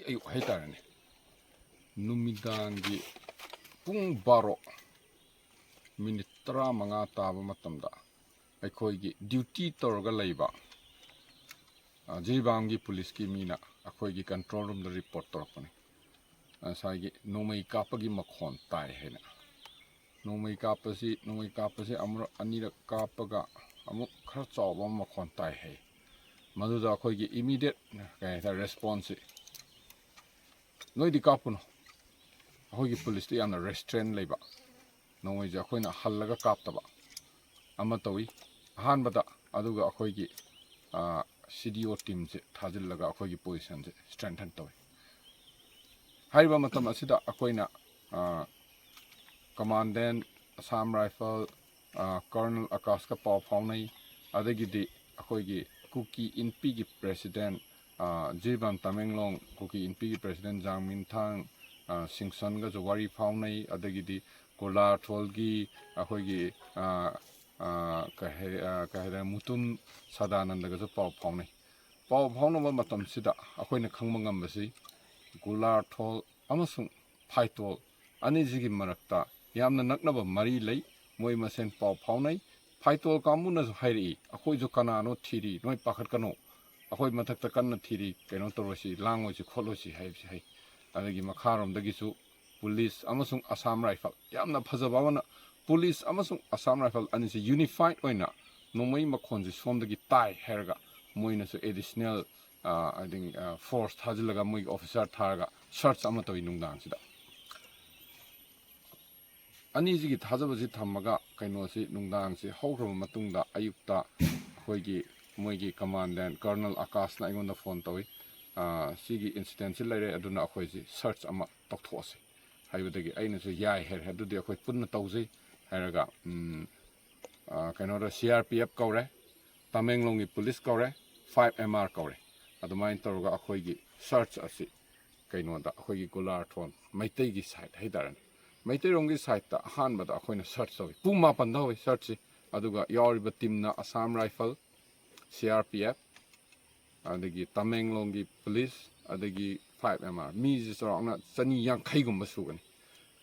ayuk haytarane numidanggi pung baro minute 15 taba matamda aikoigi duty torga leiba Jiribam gi police ki mina akoigi control room da report torpane asagi nongmei kapagi makhon tai hena nongmei kapasi amro anira kapaga amuk khar chawba makhon tai he maduda akoigi immediate ka response noidi kapuno akoigi police ti yana restraint leiba nongmei ja akoina hallaga kaptaba ama tawi ahanbada aduga akoigi CDO team se thajillaga akoigi position se strengthen tawi haiba matam asida akoina commandant Assam Rifle Colonel Akash ka paw faunai adagidi akoigi kuki inpi gi president Jiribam Tamenglong kuki inpi gi president Jangmin Thang Singson ga jawari faunai adagidi kola tholgi akoigi kahera mutum sadananda ga paw faunai matam sida akoina khangma ngambasi gular thol amasung phaitol anijigi marakta yamna naknaba mari lei moi masen paw faunai phaitol kamuna ju hairi akoi ju kanano thiri noi pakhat kano akoi mathakta kanna thiri keno torosi langosi kholosi haibsi hai adagi makharom dagi su police amasung Assam Rifle yamna phajaba wana police amasung Assam Rifle anisi unified oina nomai makhonji somdagi tai herga moina su additional I think force thajilaga moi officer tharga search ama toy nungdang sida anijigi thajabasi thammaga kainosi nungdang si hawraba matungda ayukta hoigi moigi commandant Colonel Akash na ingonda phone toy sigi incident si laire aduna akhoisi search ama tokthose haibadagi aina su yai her hadudi akhoi punna tawjei haraga kainora CRPF kaure Tamenglongi police kaure 5MR kaure adumain tawga akhoigi search asi kainoda akhoigi gular thon maitei side haidaran maitei rongi side ta hanbada akhoina search tawi puma pandawi search aduga yawriba teamna Assam Rifle CRPF adagi Tamenglongi police adagi 5MR mi sorona chani yang khaigumba sugani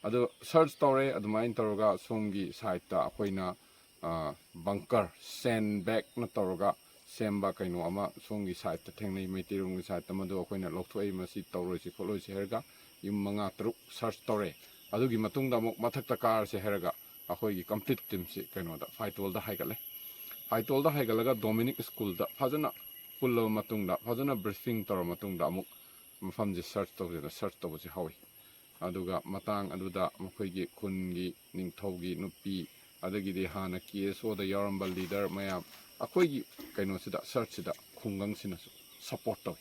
adu search tawre adumain tawga somgi side ta akhoina bunker sandbag na tawga semba kaino ama songi side ta thengnei meitirungi side ta madu akoina lokthoi masi tawroisi kholoisi herga yum manga truk search tawre adugi matungda amuk mathakta kar se herga akoigi complete team se kaino da faitol da haigalaga Dominic school da phajana pullo matungda phajana briefing tawra matungda amuk mafamji search tawbasi hawi aduga matang aduda makoigi khungi ningthaugi nupi adagidi hana KSO da yaramba leader mayam akoigi kaino sida search sida khungang sinasu support tawi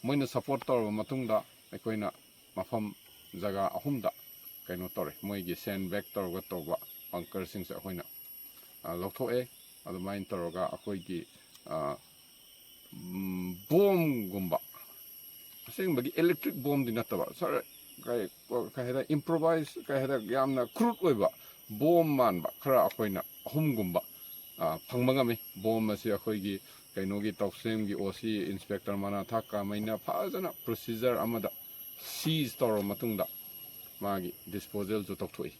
moina support tawra matungda akoina mafam jaga ahumda kaino tawre moigi sandbag tawga tawba bunker sing se akoina lokhthoe adumain tawga akoigi bomb gumba singbagi electric bomb dinataba sar kaheda improvise kaheda yamna crude oiba bomb manba khara akoina ahumgumba phangmangami bomb asi akoigi kainogi tawsemgi OC inspector mana thakka maina phajana procedure amada seize tawra matungda magi disposal jo tokthoi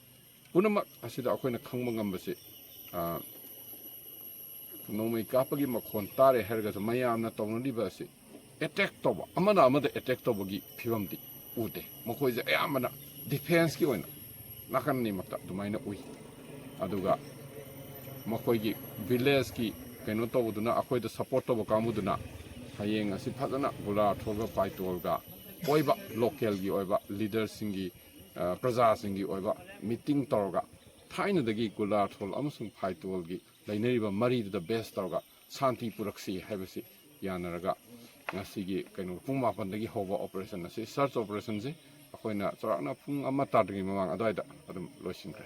punamak asida akoina khangma ngambase nomai kapagi makhon tare herga mayamna tawniba asi attack toba amada attack tobagi phibamdi ude makoise ayamana defense ki oina nakanni makta dumaina ui aduga makoigi village ki kaino tobuduna akoida support toba kamuduna hayeng asi phajana gula thoga paitolga oiba local gi oiba leader singi praja singi oiba meeting torga thaina dagi gula thol amasung paitol gi laineriba mari the best torga santi puraksi habasi yanaraga ngasigi kaino pung 8 dagi hoba operation asi search operation si akoina charakna pung ama tadgi mamang adaida adum loisinkhre